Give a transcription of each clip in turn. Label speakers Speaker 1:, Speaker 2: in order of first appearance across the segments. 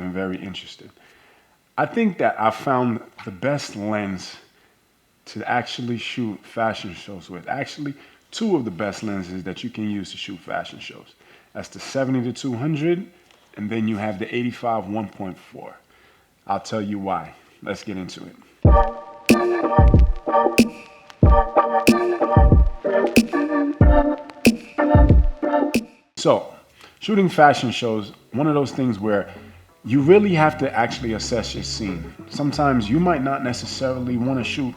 Speaker 1: and very interested. I think that I found the best lens to actually shoot fashion shows with. Actually, two of the best lenses that you can use to shoot fashion shows. That's the 70-200, and then you have the 85 1.4. I'll tell you why. Let's get into it. So, shooting fashion shows, one of those things where you really have to actually assess your scene. Sometimes you might not necessarily want to shoot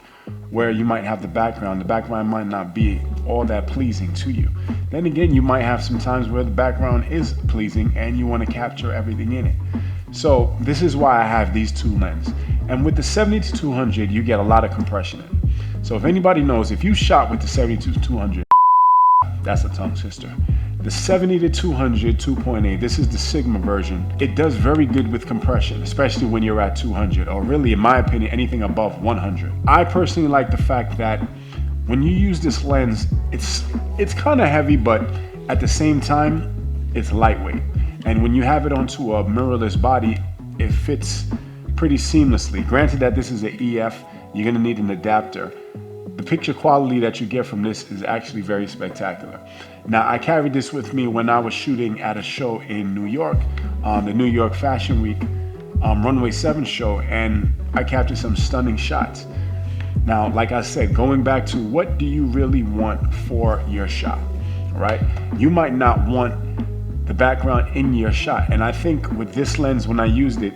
Speaker 1: where you might have the background. The background might not be all that pleasing to you. Then again, you might have some times where the background is pleasing and you want to capture everything in it. So this is why I have these two lenses. And with the 70-200, you get a lot of compression in it. So if anybody knows, if you shot with the 70-200, that's a tongue twister. The 70-200 2.8, this is the Sigma version. It does very good with compression, especially when you're at 200, or really, in my opinion, anything above 100. I personally like the fact that when you use this lens, it's kind of heavy, but at the same time, it's lightweight. And when you have it onto a mirrorless body, it fits pretty seamlessly. Granted that this is an EF, you're gonna need an adapter. The picture quality that you get from this is actually very spectacular. Now, I carried this with me when I was shooting at a show in New York, the New York Fashion Week Runway 7 show, and I captured some stunning shots. Now, like I said, going back to what do you really want for your shot, right? You might not want the background in your shot. And I think with this lens, when I used it,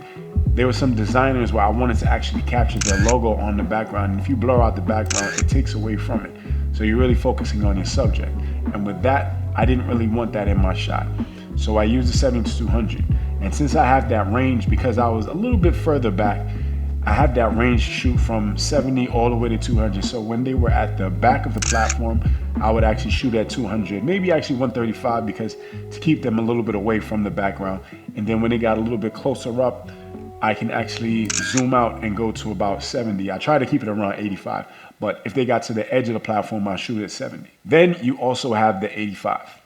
Speaker 1: there were some designers where I wanted to actually capture their logo on the background. And if you blur out the background, it takes away from it. So you're really focusing on your subject. And with that, I didn't really want that in my shot. So I used the 70-200. And since I have that range, because I was a little bit further back, I had that range to shoot from 70 all the way to 200. So when they were at the back of the platform, I would actually shoot at 200, maybe actually 135, because to keep them a little bit away from the background. And then when they got a little bit closer up, I can actually zoom out and go to about 70. I try to keep it around 85, but if they got to the edge of the platform, I'll shoot at 70. Then you also have the 85.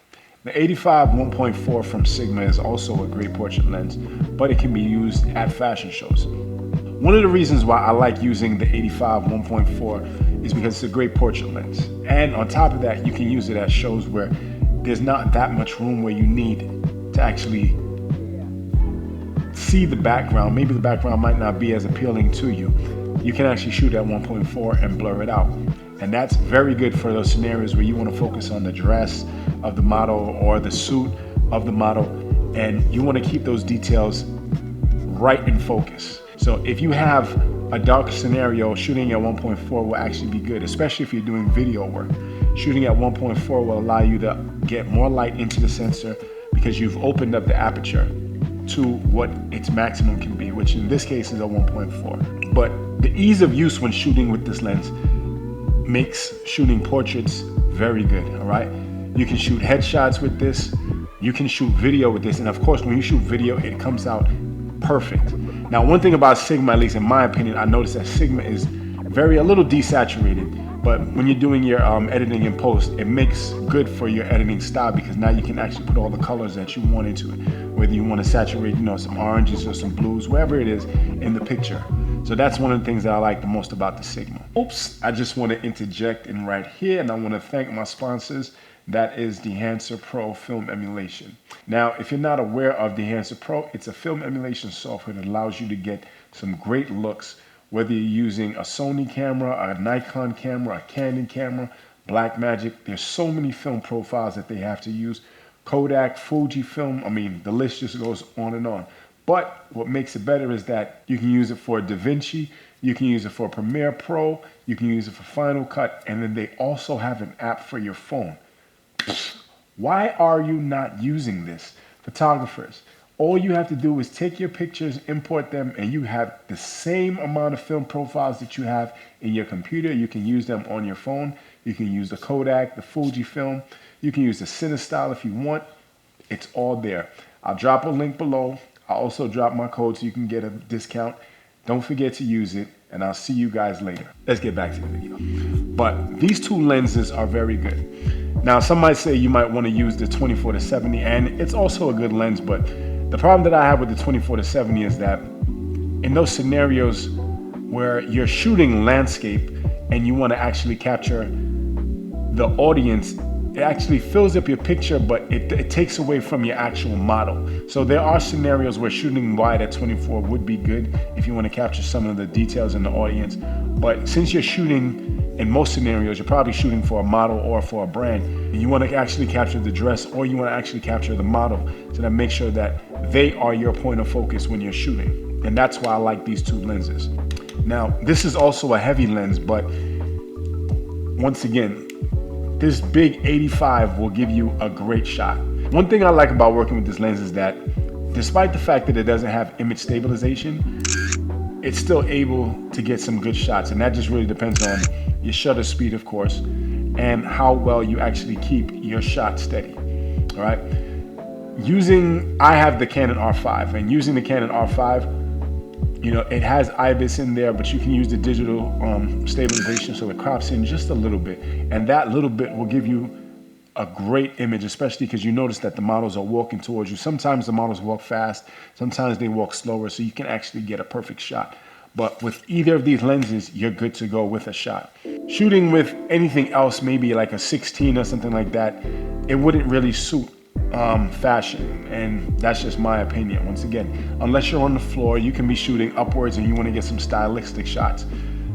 Speaker 1: The 85 1.4 from Sigma is also a great portrait lens, but it can be used at fashion shows. One of the reasons why I like using the 85 1.4 is because it's a great portrait lens. And on top of that, you can use it at shows where there's not that much room where you need to actually see the background. Maybe the background might not be as appealing to you. You can actually shoot at 1.4 and blur it out. And that's very good for those scenarios where you want to focus on the dress of the model or the suit of the model, and you want to keep those details right in focus. So if you have a dark scenario, shooting at 1.4 will actually be good, especially if you're doing video work. Shooting at 1.4 will allow you to get more light into the sensor because you've opened up the aperture to what its maximum can be, which in this case is a 1.4. But the ease of use when shooting with this lens makes shooting portraits very good, all right? You can shoot headshots with this, you can shoot video with this, and of course when you shoot video, it comes out perfect. Now, one thing about Sigma, at least in my opinion, I noticed that Sigma is a little desaturated, but when you're doing your editing in post, it makes good for your editing style because now you can actually put all the colors that you want into it. Whether you want to saturate, some oranges or some blues, wherever it is in the picture. So that's one of the things that I like the most about the Sigma. Oops, I just want to interject in right here, and I want to thank my sponsors. That is the Nyfw Pro Film Emulation. Now, if you're not aware of the Nyfw Pro, it's a film emulation software that allows you to get some great looks, whether you're using a Sony camera, a Nikon camera, a Canon camera, Blackmagic. There's so many film profiles that they have to use. Kodak, Fujifilm, the list just goes on and on. But what makes it better is that you can use it for DaVinci, you can use it for Premiere Pro, you can use it for Final Cut, and then they also have an app for your phone. Why are you not using this? Photographers, all you have to do is take your pictures, import them, and you have the same amount of film profiles that you have in your computer. You can use them on your phone. You can use the Kodak, the Fujifilm. You can use the CineStyle if you want. It's all there. I'll drop a link below. I'll also drop my code so you can get a discount. Don't forget to use it, and I'll see you guys later. Let's get back to the video. But these two lenses are very good. Now, some might say you might want to use the 24-70, and it's also a good lens, but The problem that I have with the 24-70 is that in those scenarios where you're shooting landscape and you want to actually capture the audience, it actually fills up your picture, but it takes away from your actual model. So there are scenarios where shooting wide at 24 would be good if you want to capture some of the details in the audience. But since you're shooting, in most scenarios, you're probably shooting for a model or for a brand, and you want to actually capture the dress, or you want to actually capture the model, so that make sure that they are your point of focus when you're shooting. And that's why I like these two lenses. Now, this is also a heavy lens, but once again, this big 85 will give you a great shot. One thing I like about working with this lens is that despite the fact that it doesn't have image stabilization, it's still able to get some good shots. And that just really depends on your shutter speed, of course, and how well you actually keep your shot steady. All right. I have the Canon R5, and using the Canon R5, it has IBIS in there, but you can use the digital stabilization so it crops in just a little bit. And that little bit will give you a great image, especially because you notice that the models are walking towards you. Sometimes the models walk fast, sometimes they walk slower, so you can actually get a perfect shot. But with either of these lenses, you're good to go with a shot. Shooting with anything else, maybe like a 16 or something like that, it wouldn't really suit fashion, and that's just my opinion. Once again, unless you're on the floor, you can be shooting upwards and you want to get some stylistic shots,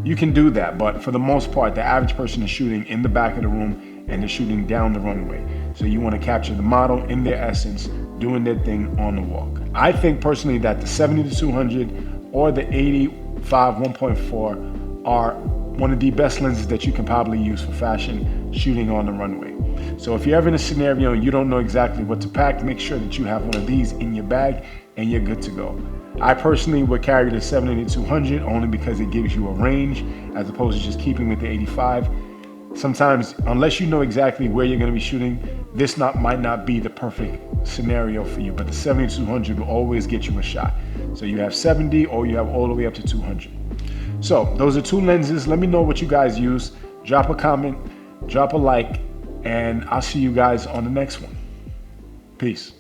Speaker 1: you can do that. But for the most part, the average person is shooting in the back of the room and they're shooting down the runway. So you want to capture the model in their essence, doing their thing on the walk. I think personally that the 70-200 or the 85 1.4 are one of the best lenses that you can probably use for fashion shooting on the runway. So if you're ever in a scenario and you don't know exactly what to pack, make sure that you have one of these in your bag and you're good to go. I personally would carry the 70-200 only because it gives you a range as opposed to just keeping with the 85. Sometimes, unless you know exactly where you're going to be shooting, this might not be the perfect scenario for you, but the 70-200 will always get you a shot. So you have 70 or you have all the way up to 200. So those are two lenses. Let me know what you guys use. Drop a comment, drop a like, and I'll see you guys on the next one. Peace.